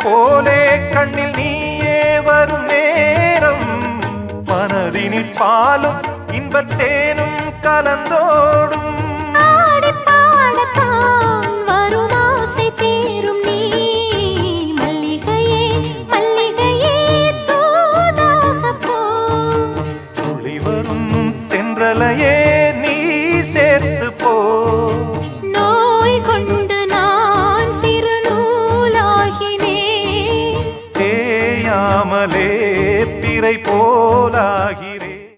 போலே கண்ணில் நீயே வரும் நேரம் மனதினில் பாலும் இன்பத்தேனும் கலந்தோடும் தென்றலையே